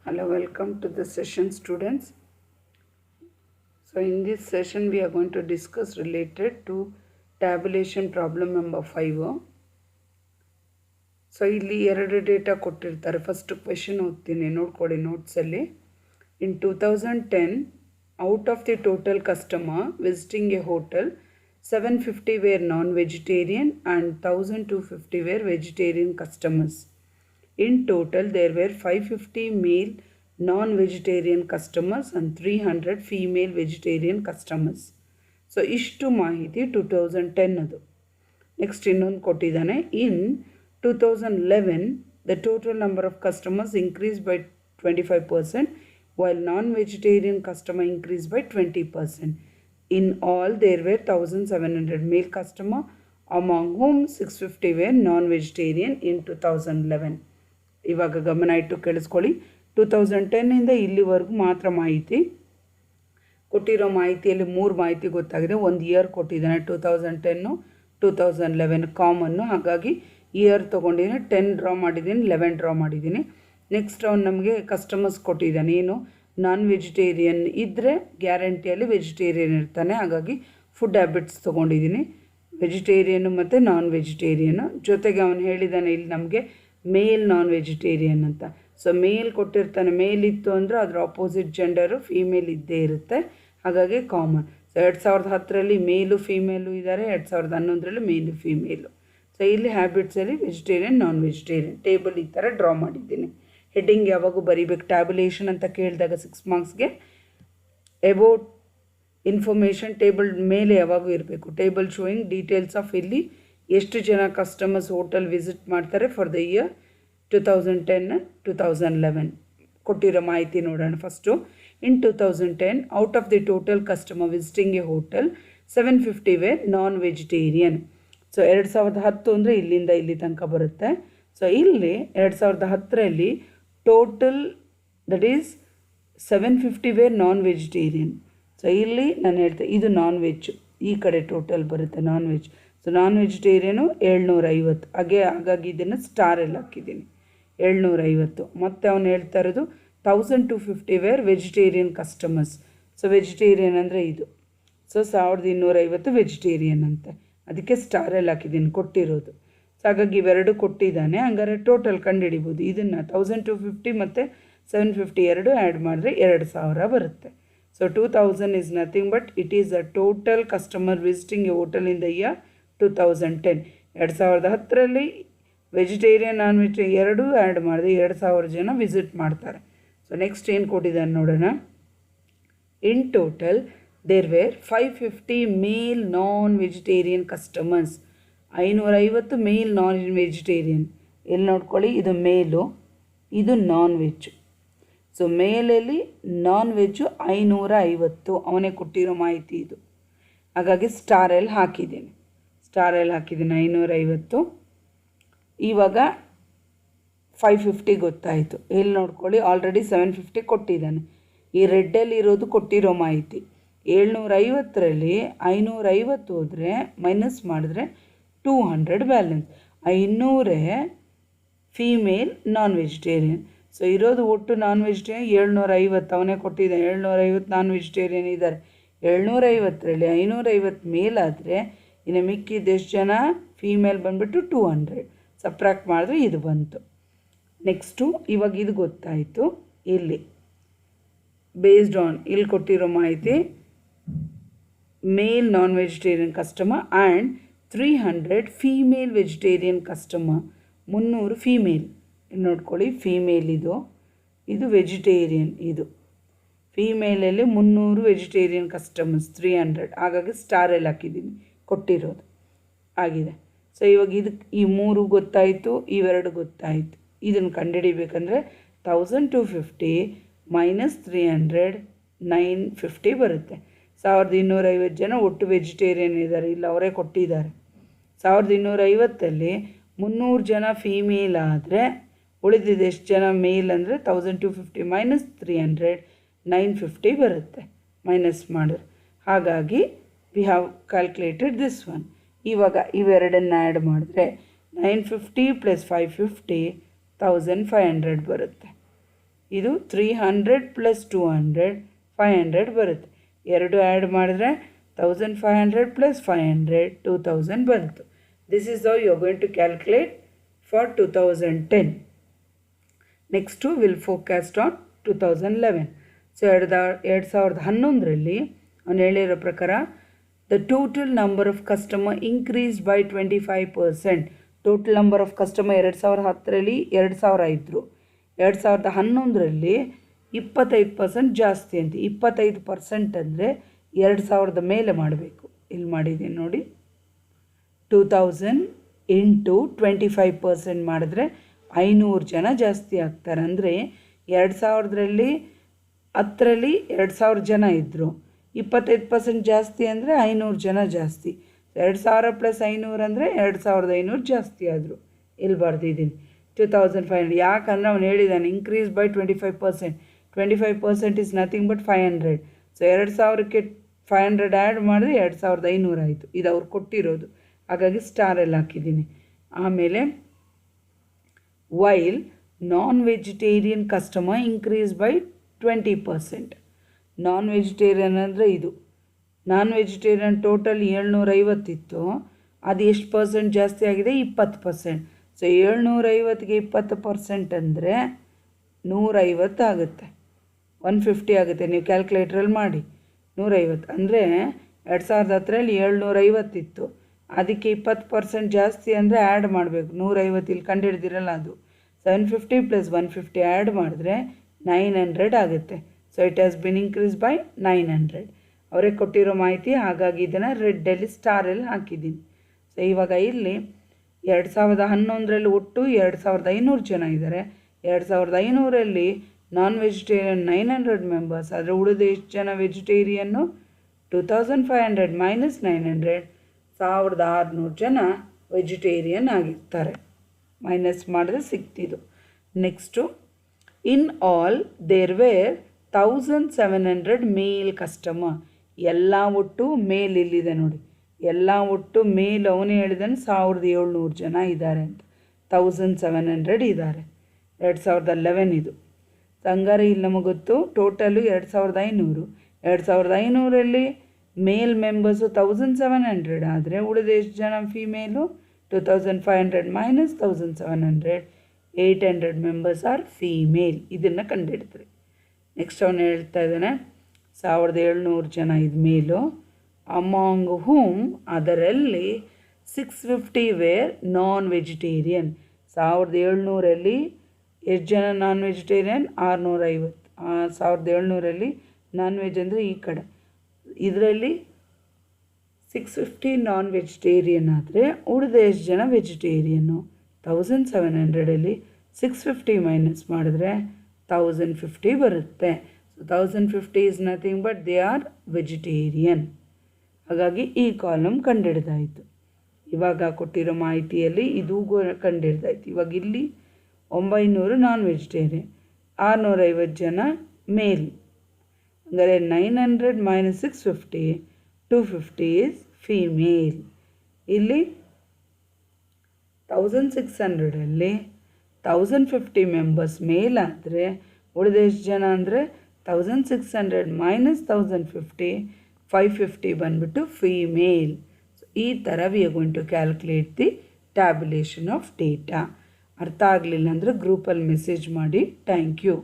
Hello, welcome to the session, students. So in this session we are going to discuss related to tabulation problem number 5. So ಇಲ್ಲಿ ಎರಡು data ಕೊಟ್ಟಿರ್ತಾರೆ. First question ಓದ್ತೀನಿ, ನೋಡ್ಕೊಳ್ಳಿ ನೋಟ್ಸಲ್ಲಿ. In 2010, out of the total customer visiting a hotel, 750 were non-vegetarian and 1250 were vegetarian customers. In total, there were 550 male non-vegetarian customers and 300 female vegetarian customers. So, ಇಷ್ಟು ಮಾಹಿತಿ 2010 ಅದು. Next ಇನ್ನೊಂದು ಕೊಟ್ಟಿದ್ದಾನೆ. In 2011, the total number of customers increased by 25%, while non-vegetarian customer increased by 20%. In all, there were 1700 male customer, among whom 650 were non-vegetarian in 2011. ಇವಾಗ ಗಮನ ಇಟ್ಟು ಕೇಳಿಸ್ಕೊಳ್ಳಿ. 2010ಇಂದ ಇಲ್ಲಿವರೆಗೂ ಮಾತ್ರ ಮಾಹಿತಿ ಕೊಟ್ಟಿರೋ. ಮಾಹಿತಿಯಲ್ಲಿ 3 ಮಾಹಿತಿ ಗೊತ್ತಾಗಿದೆ. ಒಂದು ಇಯರ್ ಕೊಟ್ಟಿದ್ದಾನೆ 2010, 2011 ಕಾಮನ್ನು. ಹಾಗಾಗಿ ಇಯರ್ ತೊಗೊಂಡಿದ್ದೀನಿ, 10 ಡ್ರಾ ಮಾಡಿದ್ದೀನಿ, 11 ಡ್ರಾ ಮಾಡಿದ್ದೀನಿ. ನೆಕ್ಸ್ಟ್ ಅವ್ನು ನಮಗೆ ಕಸ್ಟಮರ್ಸ್ ಕೊಟ್ಟಿದ್ದಾನೆ. ಏನು, ನಾನ್ ವೆಜಿಟೇರಿಯನ್ ಇದ್ದರೆ ಗ್ಯಾರಂಟಿಯಲ್ಲಿ ವೆಜಿಟೇರಿಯನ್ ಇರ್ತಾನೆ. ಹಾಗಾಗಿ ಫುಡ್ ಹ್ಯಾಬಿಟ್ಸ್ ತೊಗೊಂಡಿದ್ದೀನಿ, ವೆಜಿಟೇರಿಯನ್ನು ಮತ್ತು ನಾನ್ ವೆಜಿಟೇರಿಯನು. ಜೊತೆಗೆ ಅವನು ಹೇಳಿದ್ದಾನೆ ಇಲ್ಲಿ ನಮಗೆ ಮೇಲ್ ನಾನ್ ವೆಜಿಟೇರಿಯನ್ ಅಂತ. ಸೊ ಮೇಲ್ ಕೊಟ್ಟಿರ್ತಾನೆ, ಮೇಲ್ ಇತ್ತು ಅಂದರೆ ಅದರ ಆಪೋಸಿಟ್ ಜೆಂಡರು ಫೀಮೇಲ್ ಇದ್ದೇ ಇರುತ್ತೆ. ಹಾಗಾಗಿ ಕಾಮನ್. ಸೊ 2010ರಲ್ಲಿ ಮೇಲು ಫೀಮೇಲು ಇದ್ದಾರೆ, 2011ರಲ್ಲಿ ಮೇಲು ಫೀಮೇಲು. ಸೊ ಇಲ್ಲಿ ಹ್ಯಾಬಿಟ್ಸಲ್ಲಿ ವೆಜಿಟೇರಿಯನ್ ನಾನ್ ವೆಜಿಟೇರಿಯನ್ ಟೇಬಲ್ ಈ ಥರ ಡ್ರಾ ಮಾಡಿದ್ದೀನಿ. ಹೆಡ್ಡಿಂಗ್ ಯಾವಾಗೂ ಬರೀಬೇಕು. ಟ್ಯಾಬ್ಯುಲೇಷನ್ ಅಂತ ಕೇಳಿದಾಗ 6 ಮಾರ್ಕ್ಸ್ಗೆ ಅಬೌಟ್ ಇನ್ಫಾರ್ಮೇಷನ್ ಟೇಬಲ್ ಮೇಲೆ ಯಾವಾಗೂ ಇರಬೇಕು. ಟೇಬಲ್ ಶೋಯಿಂಗ್ ಡೀಟೇಲ್ಸ್ ಆಫ್ ಇಲ್ಲಿ ಎಷ್ಟು ಜನ ಕಸ್ಟಮರ್ಸ್ ಹೋಟೆಲ್ ವಿಸಿಟ್ ಮಾಡ್ತಾರೆ ಫಾರ್ ದ ಇಯರ್ 2010 2011. ಕೊಟ್ಟಿರೋ ಮಾಹಿತಿ ನೋಡೋಣ. First, in 2010, out of the total customer visiting a hotel 750 were non vegetarian. So 2010 ಅಂದರೆ ಇಲ್ಲಿಂದ ಇಲ್ಲಿ ತನಕ ಬರುತ್ತೆ. ಸೊ ಇಲ್ಲಿ 2010ರಲ್ಲಿ total that is 750 were non vegetarian. So ಇಲ್ಲಿ ನಾನು ಹೇಳ್ತೆ ಇದು ನಾನ್ ವೆಜ್, ಈ ಕಡೆ ಟೋಟಲ್ ಬರುತ್ತೆ ನಾನ್ ವೆಜ್. ಸೊ ನಾನ್ ವೆಜಿಟೇರಿಯನು 750. ಹಾಗಾಗಿ ಇದನ್ನು ಸ್ಟಾರಲ್ಲಿ ಹಾಕಿದ್ದೀನಿ 750. ಮತ್ತು ಅವನು ಹೇಳ್ತಾ ಇರೋದು 1250 where vegetarian customers. So vegetarian ಅಂದರೆ ಇದು. ಸೊ 1250 ವೆಜಿಟೇರಿಯನ್ ಅಂತೆ, ಅದಕ್ಕೆ ಸ್ಟಾರಲ್ಲಿ ಹಾಕಿದ್ದೀನಿ ಕೊಟ್ಟಿರೋದು. ಸೊ ಹಾಗಾಗಿ ಇವೆರಡು ಕೊಟ್ಟಿದ್ದಾನೆ. ಹಂಗಾರೆ ಟೋಟಲ್ ಕಂಡುಹಿಡಿಬೋದು. ಇದನ್ನು 1250 ಮತ್ತು 750 ಎರಡು ಆ್ಯಡ್ ಮಾಡಿದ್ರೆ 2000 ಬರುತ್ತೆ. So 2000 is nothing but it is a total customer visiting a hotel in the year 2010. 2010ರಲ್ಲಿ ವೆಜಿಟೇರಿಯನ್ ನಾನ್ ವೆಜಿಟೇರಿಯನ್ ಎರಡೂ ಆ್ಯಡ್ ಮಾಡಿದೆ 2000 ಜನ ವಿಸಿಟ್ ಮಾಡ್ತಾರೆ. ಸೊ ನೆಕ್ಸ್ಟ್ ಏನು ಕೊಟ್ಟಿದ್ದಾನೆ ನೋಡೋಣ. In total there were 550 male non vegetarian customers. 550 male non vegetarian. ಎಲ್ಲಿ ನೋಡ್ಕೊಳ್ಳಿ, ಇದು ಮೇಲು, ಇದು ನಾನ್ ವೆಜ್. ಸೊ ಮೇಲಲ್ಲಿ ನಾನ್ ವೆಜ್ಜು 550 ಅವನೇ ಕೊಟ್ಟಿರೋ ಮಾಹಿತಿ ಇದು. ಹಾಗಾಗಿ ಸ್ಟಾರಲ್ಲಿ ಹಾಕಿದ್ದೀನಿ 550. ಇವಾಗ 550 ಗೊತ್ತಾಯಿತು. ಇಲ್ಲಿ ನೋಡ್ಕೊಳ್ಳಿ, ಆಲ್ರೆಡಿ 750 ಕೊಟ್ಟಿದ್ದಾನೆ. ಈ ರೆಡ್ಡಲ್ಲಿ ಇರೋದು ಕೊಟ್ಟಿರೋ ಮಾಹಿತಿ. 750ರಲ್ಲಿ 550 ಹೋದರೆ ಮೈನಸ್ ಮಾಡಿದ್ರೆ 200 ಬ್ಯಾಲೆನ್ಸ್. 500 ಫೀಮೇಲ್ ನಾನ್ ವೆಜಿಟೇರಿಯನ್. ಸೊ ಇರೋದು ಒಟ್ಟು ನಾನ್ ವೆಜಿಟೇರಿಯನ್ 750 ಅವನೇ ಕೊಟ್ಟಿದ್ದಾನೆ. 750 ನಾನ್ ವೆಜಿಟೇರಿಯನ್ ಇದ್ದಾರೆ. 750ರಲ್ಲಿ 550 ಮೇಲಾದರೆ ಇನ್ನು ಮಿಕ್ಕಿದ ಎಷ್ಟು ಜನ ಫೀಮೇಲ್ ಬಂದುಬಿಟ್ಟು 200. ಸಪ್ರಾಕ್ಟ್ ಮಾಡಿದ್ರೆ ಇದು ಬಂತು. ನೆಕ್ಸ್ಟು ಇವಾಗ ಇದು ಗೊತ್ತಾಯಿತು. ಇಲ್ಲಿ ಬೇಸ್ಡ್ ಆನ್ ಇಲ್ಲಿ ಕೊಟ್ಟಿರೋ ಮಾಹಿತಿ male non vegetarian customer and 300 female vegetarian customer. 300 female. ಇಲ್ಲಿ ನೋಡ್ಕೊಳ್ಳಿ, ಫೀಮೇಲ್ ಇದು ವೆಜಿಟೇರಿಯನ್. ಇದು ಫೀಮೇಲಲ್ಲಿ 300 ವೆಜಿಟೇರಿಯನ್ ಕಸ್ಟಮರ್ಸ್ 300. ಹಾಗಾಗಿ ಸ್ಟಾರಲ್ಲಿ ಹಾಕಿದ್ದೀನಿ ಕೊಟ್ಟಿರೋದು ಆಗಿದೆ. ಸೊ ಇವಾಗ ಈ 3 ಗೊತ್ತಾಯಿತು, ಇವೆರಡು ಗೊತ್ತಾಯಿತು. ಇದನ್ನು ಕಂಡುಹಿಡಿಬೇಕಂದ್ರೆ 1250 ಮೈನಸ್ 300 950 ಬರುತ್ತೆ. 1250 ಜನ ಒಟ್ಟು ವೆಜಿಟೇರಿಯನ್ ಇದ್ದಾರೆ. ಇಲ್ಲಿ ಅವರೇ ಕೊಟ್ಟಿದ್ದಾರೆ. 1250ಅಲ್ಲಿ 300 ಜನ ಫೀಮೇಲ್ ಆದರೆ ಉಳಿದಿದೆ ಎಷ್ಟು ಜನ ಮೇಲ್ ಅಂದರೆ 1250 ಮೈನಸ್ 300 950 ಬರುತ್ತೆ ಮೈನಸ್ ಮಾಡಿದ್ರೆ. ಹಾಗಾಗಿ we have calculated this one. ಇವಾಗ ಇವೆರಡನ್ನು ಆ್ಯಡ್ ಮಾಡಿದ್ರೆ 950 + 550 1500 ಬರುತ್ತೆ. ಇದು 300 ಪ್ಲಸ್ 200 500 ಬರುತ್ತೆ. ಎರಡು ಆ್ಯಡ್ ಮಾಡಿದ್ರೆ 1500 ಪ್ಲಸ್ 500 2000 ಬಂತು. This is how you are going to calculate for 2010. Next will focused on 2011. So 2011ರಲ್ಲಿ ಅವನು ಹೇಳಿರೋ ಪ್ರಕಾರ the total number of customer increased by 25%. Total number of customer 2010ರಲ್ಲಿ 2000 ಇದ್ದರು. 2011ರಲ್ಲಿ 25% ಜಾಸ್ತಿ ಅಂತ. 25% ಅಂದರೆ 2000 ಮೇಲೆ ಮಾಡಬೇಕು. ಇಲ್ಲಿ ಮಾಡಿದ್ದೀನಿ ನೋಡಿ, 2000 ಇಂಟು 25% ಮಾಡಿದ್ರೆ 500 ಜನ ಜಾಸ್ತಿ ಆಗ್ತಾರೆ. ಅಂದರೆ 2010ರಲ್ಲಿ 2000 ಜನ ಇದ್ದರು, 25% ಜಾಸ್ತಿ ಅಂದರೆ 500 ಜನ ಜಾಸ್ತಿ. 2000 ಪ್ಲಸ್ 500 ಅಂದರೆ 2500 ಜಾಸ್ತಿ ಆದರು. ಇಲ್ಲಿ ಬರ್ದಿದ್ದೀನಿ 2500. ಯಾಕಂದರೆ ಅವನು ಹೇಳಿದ್ದಾನೆ increase by 25%. 25% is nothing but 500. So 2000ಕ್ಕೆ 500 ಆ್ಯಡ್ ಮಾಡಿದ್ರೆ 2500 ಆಯಿತು. ಇದು ಅವ್ರು ಕೊಟ್ಟಿರೋದು, ಹಾಗಾಗಿ ಸ್ಟಾರಲ್ಲಿ ಹಾಕಿದ್ದೀನಿ. ಆಮೇಲೆ while non vegetarian customer increase by 20%. Non vegetarian ಅಂದರೆ ಇದು ನಾನ್ ವೆಜಿಟೇರಿಯನ್ ಟೋಟಲ್ 750 ಇತ್ತು, ಅದು ಎಷ್ಟು ಪರ್ಸೆಂಟ್ ಜಾಸ್ತಿ ಆಗಿದೆ? 20%. ಸೊ 750ಗೆ 20% ಅಂದರೆ 150 ಆಗುತ್ತೆ, 150 ಆಗುತ್ತೆ. ನೀವು ಕ್ಯಾಲ್ಕುಲೇಟ್ರಲ್ಲಿ ಮಾಡಿ. 150 ಅಂದರೆ 2010ರಲ್ಲಿ 750 ಇತ್ತು, ಅದಕ್ಕೆ 20% ಜಾಸ್ತಿ ಅಂದರೆ ಆ್ಯಡ್ ಮಾಡಬೇಕು. 150 ಇಲ್ಲಿ ಕಂಡು ಹಿಡ್ದಿರಲ್ಲ, ಅದು 750 ಪ್ಲಸ್ 150 ಆ್ಯಡ್ ಮಾಡಿದ್ರೆ 900 ಆಗುತ್ತೆ. So it has been increase by 900. ಅವರೇ ಕೊಟ್ಟಿರೋ ಮಾಹಿತಿ, ಹಾಗಾಗಿ ಇದನ್ನು ರೆಡ್ಡಲ್ಲಿ ಸ್ಟಾರಲ್ಲಿ ಹಾಕಿದ್ದೀನಿ. ಸೊ ಇವಾಗ ಇಲ್ಲಿ 2011ರಲ್ಲಿ ಒಟ್ಟು 2500 ಜನ ಇದ್ದಾರೆ. 2500ರಲ್ಲಿ ನಾನ್ ವೆಜಿಟೇರಿಯನ್ 900 ಮೆಂಬರ್ಸ್, ಆದರೆ ಉಳಿದ ಎಷ್ಟು ಜನ ವೆಜಿಟೇರಿಯನ್ನು? 2500 ಮೈನಸ್ 900, 1600 ಜನ ವೆಜಿಟೇರಿಯನ್ ಆಗಿರ್ತಾರೆ. ಮೈನಸ್ ಮಾಡಿದ್ರೆ ಸಿಕ್ತಿದ್ದು. Next, in all there where 1700 male customer. ಎಲ್ಲ ಒಟ್ಟು ಮೇಲ್ ಇಲ್ಲಿದೆ ನೋಡಿ, ಎಲ್ಲ ಒಟ್ಟು ಮೇಲ್ ಅವನೇ ಹೇಳಿದಾನೆ 1700 ಜನ ಇದ್ದಾರೆ ಅಂತ. 1700 ಇದ್ದಾರೆ. 2011 ಇದು. ಹಂಗಾರೆ ಇಲ್ಲಿ ನಮಗೆ ಗೊತ್ತು ಟೋಟಲು 2500. 2500ರಲ್ಲಿ ಮೇಲ್ ಮೆಂಬರ್ಸು 1700 ಆದರೆ ಉಳಿದ ಎಷ್ಟು ಜನ female? 2500 minus 1700, 800 members are female. ಇದನ್ನು ಕಂಡುಹಿಡಿದ್ರಿ. ನೆಕ್ಸ್ಟ್ ಅವನು ಹೇಳ್ತಾ ಇದ್ದಾನೆ 1700 ಜನ ಇದು ಮೇಲು. ಅಮಾಂಗ್ ಹೂಮ್, ಅದರಲ್ಲಿ 650 ವೇರ್ ನಾನ್ ವೆಜಿಟೇರಿಯನ್. 1700ರಲ್ಲಿ ಎಷ್ಟು ಜನ ನಾನ್ ವೆಜಿಟೇರಿಯನ್? 650. 1700ರಲ್ಲಿ ನಾನ್ ವೆಜ್ ಅಂದರೆ ಈ ಕಡೆ, ಇದರಲ್ಲಿ 650 ನಾನ್ ವೆಜಿಟೇರಿಯನ್ ಆದರೆ ಉಳಿದ ಎಷ್ಟು ಜನ ವೆಜಿಟೇರಿಯನ್ನು? 1700ರಲ್ಲಿ 650 ಮೈನಸ್ ಮಾಡಿದ್ರೆ 1050 ಬರುತ್ತೆ. So 1050 is nothing but they are vegetarian. ಹಾಗಾಗಿ ಈ ಕಾಲಮ್ ಕಂಡುಹಿಡ್ದಾಯಿತು. ಇವಾಗ ಕೊಟ್ಟಿರೋ ಮಾಹಿತಿಯಲ್ಲಿ ಇದು ಕಂಡುಹಿಡ್ದಾಯಿತು. ಇವಾಗ ಇಲ್ಲಿ 900 ನಾನ್ ವೆಜಿಟೇರಿಯನ್, 650 ಜನ ಮೇಲ್. ಅಂದರೆ 900 ಮೈನಸ್ 650, 250 ಈಸ್ ಫೀಮೇಲ್. ಇಲ್ಲಿ 1600ರಲ್ಲಿ 1050 ಮೆಂಬರ್ಸ್ ಮೇಲ್ ಆದರೆ ಉಳಿದ ಎಷ್ಟು ಜನ ಅಂದರೆ 1600 ಮೈನಸ್ 1050, 550 ಬಂದುಬಿಟ್ಟು ಫೀಮೇಲ್. ಸೊ ಈ ಥರ we are going to calculate the tabulation of data. ಅರ್ಥ ಆಗಲಿಲ್ಲ ಅಂದರೆ ಗ್ರೂಪಲ್ಲಿ ಮೆಸೇಜ್ ಮಾಡಿ. Thank you.